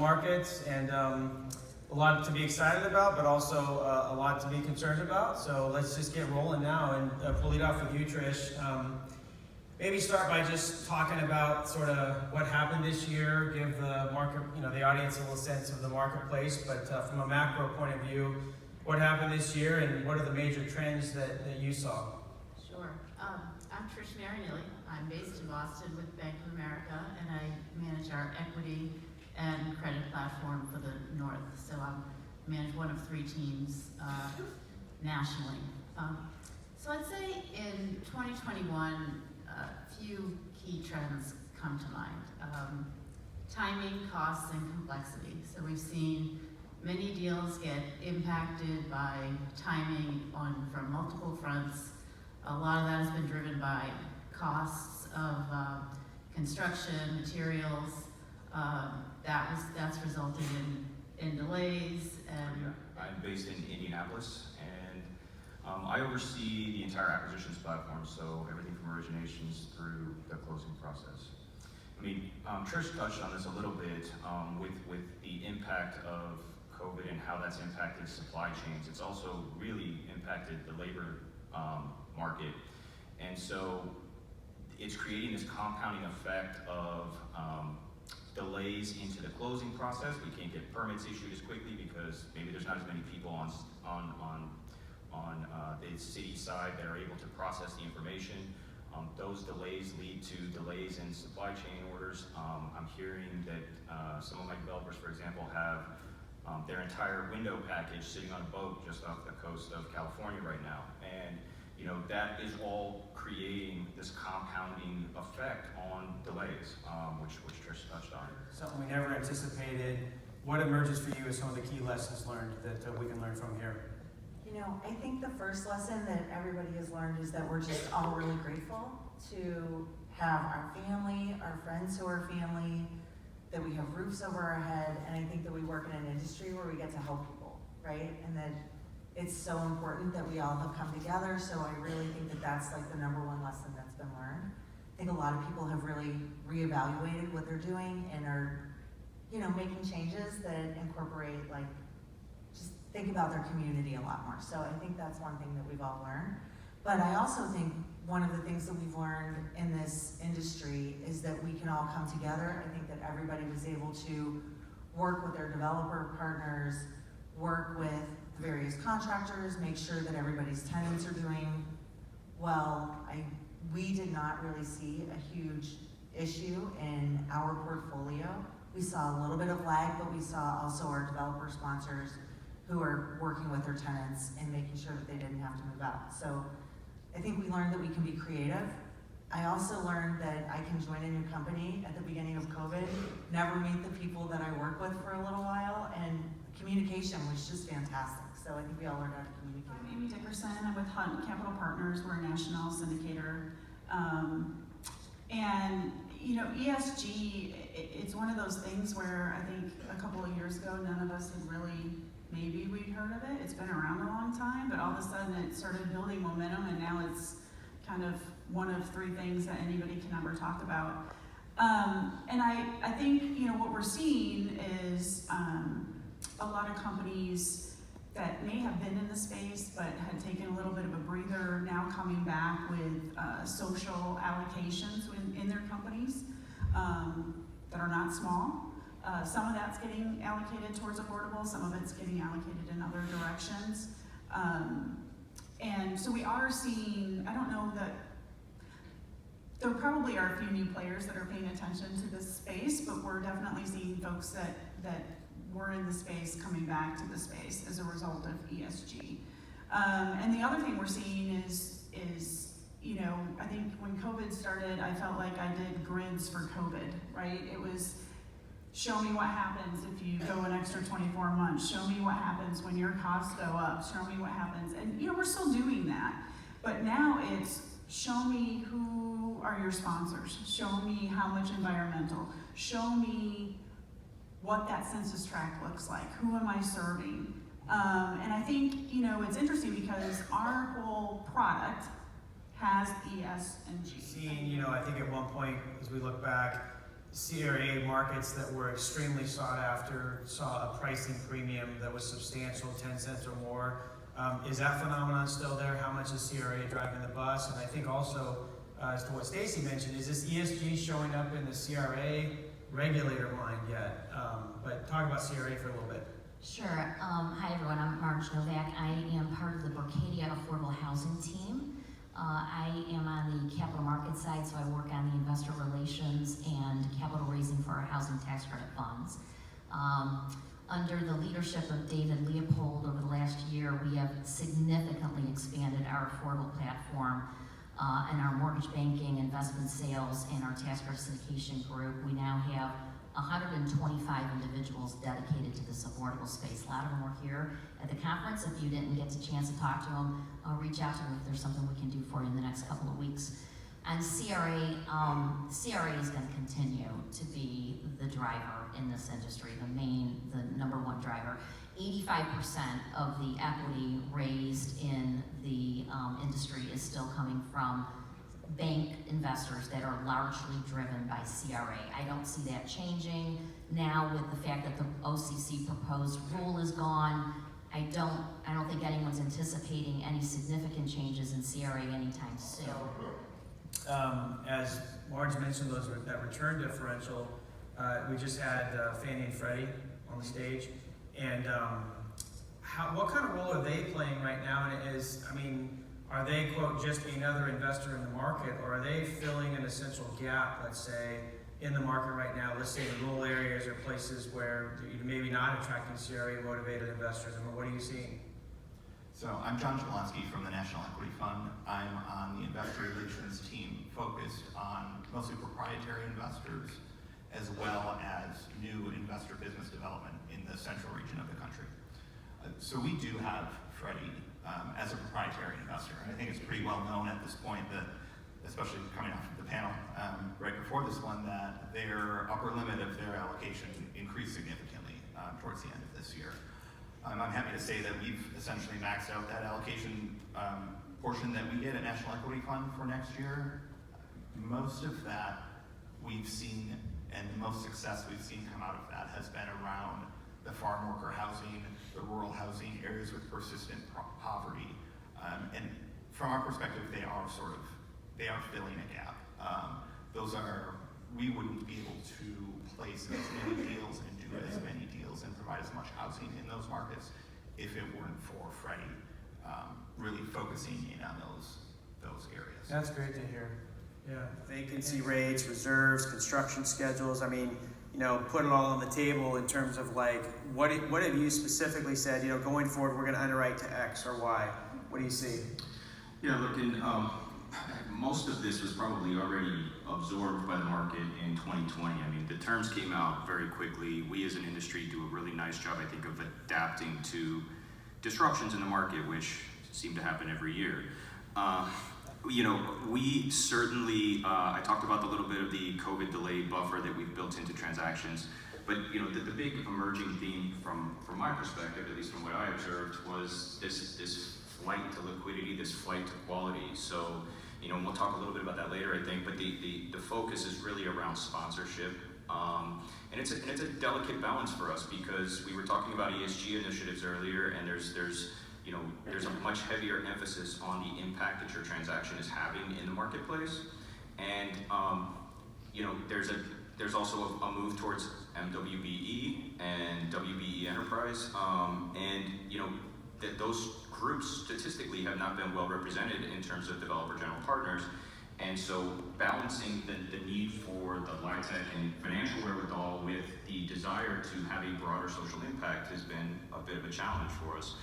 markets, and a lot to be excited about, but also a lot to be concerned about. So let's just get rolling now, and we'll lead off with you, Trish. Maybe start by just talking about sort of what happened this year, give the market, the audience a little sense of the marketplace, but from a macro point of view, what happened this year and what are the major trends that you saw? Sure. I'm Trish Marinilli. I'm based in Boston with Bank of America, and I manage our equity and credit platform for the North. So I manage one of 3 teams nationally. So I'd say in 2021, a few key trends come to mind. Timing, costs, and complexity. So we've seen many deals get impacted by timing from multiple fronts. A lot of that has been driven by costs of construction, materials. That's resulted in delays. And I'm based in Indianapolis, and I oversee the entire acquisitions platform, so everything from originations through the closing process. I mean, Trish touched on this a little bit with the impact of COVID and how that's impacted supply chains. It's also really impacted the labor market, and so it's creating this compounding effect of delays into the closing process. We can't get permits issued as quickly because maybe there's not as many people on the city side that are able to process the information. Those delays lead to delays in supply chain orders. I'm hearing that some of my developers, for example, have their entire window package sitting on a boat just off the coast of California right now. And that is all creating this compounding effect on delays, which Trish touched on. Something we never anticipated. What emerges for you as some of the key lessons learned that we can learn from here? I think the first lesson that everybody has learned is that we're just all really grateful to have our family, our friends who are family, that we have roofs over our head, and I think that we work in an industry where we get to help people, right? And that it's so important that we all have come together, so I really think that that's like the number one lesson that's been learned. I think a lot of people have really reevaluated what they're doing and are, making changes that incorporate, just think about their community a lot more. So I think that's one thing that we've all learned. But I also think one of the things that we've learned in this industry is that we can all come together. I think that everybody was able to work with their developer partners, work with the various contractors, make sure that everybody's tenants are doing well. We did not really see a huge issue in our portfolio. We saw a little bit of lag, but we saw also our developer sponsors who are working with their tenants and making sure that they didn't have to move out. So I think we learned that we can be creative. I also learned that I can join a new company at the beginning of COVID, never meet the people that I work with for a little while, and communication was just fantastic. So I think we all learned how to communicate. I'm Amy Dickerson. I'm with Hunt Capital Partners. We're a national syndicator. And ESG, it's one of those things where I think a couple of years ago, none of us had really, maybe we'd heard of it. It's been around a long time, but all of a sudden it started building momentum, and now it's kind of one of 3 things that anybody can ever talk about. And I think, what we're seeing is a lot of companies that may have been in the space but had taken a little bit of a breather now coming back with social allocations in their companies that are not small. Some of that's getting allocated towards affordable, some of it's getting allocated in other directions. And so we are seeing, I don't know that, there probably are a few new players that are paying attention to this space, but we're definitely seeing folks that were in the space coming back to the space as a result of ESG. And the other thing we're seeing is I think when COVID started, I felt like I did grids for COVID, right? It was, show me what happens if you go an extra 24 months. Show me what happens when your costs go up. Show me what happens. And we're still doing that. But now it's, show me who are your sponsors. Show me how much environmental. Show me what that census tract looks like. Who am I serving? And I think, it's interesting because our whole product has ES and G. Seeing, I think at one point, as we look back, CRA markets that were extremely sought after saw a pricing premium that was substantial, 10 cents or more. Is that phenomenon still there? How much is CRA driving the bus? And I think also, as to what Stacie mentioned, is this ESG showing up in the CRA regulator mind yet? But talk about CRA for a little bit. Sure. Hi everyone, I'm Marge, Novak. I am part of the Berkadia Affordable Housing team. I am on the capital market side, so I work on the investor relations and capital raising for our housing tax credit funds. Under the leadership of David Leopold over the last year, we have significantly expanded our affordable platform and our mortgage banking, investment sales, and our tax credit syndication group. We now have 125 individuals dedicated to this affordable space. A lot of them were here at the conference. If you didn't get a chance to talk to them, reach out to them if there's something we can do for you in the next couple of weeks. And CRA is going to continue to be the driver in this industry, the number one driver. 85% of the equity raised in the industry is still coming from bank investors that are largely driven by CRA. I don't see that changing now with the fact that the OCC proposed rule is gone. I don't think anyone's anticipating any significant changes in CRA anytime soon. As Marge mentioned, that return differential, we just had Fannie and Freddie on the stage, and what kind of role are they playing right now? And are they, quote, just another investor in the market, or are they filling an essential gap, let's say, in the market right now, let's say in rural areas or places where you're maybe not attracting CRA-motivated investors? What are you seeing? So I'm John Jablonsky from the National Equity Fund. I'm on the investor relations team focused on mostly proprietary investors as well as new investor business development in the central region of the country. So we do have Freddie as a proprietary investor. I think it's pretty well known at this point that, especially coming off of the panel right before this one, that their upper limit of their allocation increased significantly towards the end of this year. I'm happy to say that we've essentially maxed out that allocation portion that we get at National Equity Fund for next year. Most of that we've seen, and the most success we've seen come out of that has been around the farm worker housing, the rural housing, areas with persistent poverty. And from our perspective, they are filling a gap. We wouldn't be able to place as many deals and do as many deals and provide as much housing in those markets if it weren't for Freddie really focusing in on those areas. That's great to hear. Yeah, vacancy rates, reserves, construction schedules. Put it all on the table in terms of what have you specifically said? Going forward, we're going to underwrite to X or Y. What do you see? Yeah, look, most of this was probably already absorbed by the market in 2020. The terms came out very quickly. We as an industry do a really nice job, I think, of adapting to disruptions in the market, which seem to happen every year. We certainly, I talked about a little bit of the COVID delay buffer that we've built into transactions, but the big emerging theme from my perspective, at least from what I observed, was this flight to liquidity, this flight to quality. So, and we'll talk a little bit about that later, I think, but the focus is really around sponsorship. And it's a delicate balance for us because we were talking about ESG initiatives earlier, and there's a much heavier emphasis on the impact that your transaction is having in the marketplace. And there's also a move towards MWBE and WBE Enterprise, that those groups statistically have not been well represented in terms of developer general partners. And so balancing the need for the LIHTC and financial wherewithal with the desire to have a broader social impact has been a bit of a challenge for us.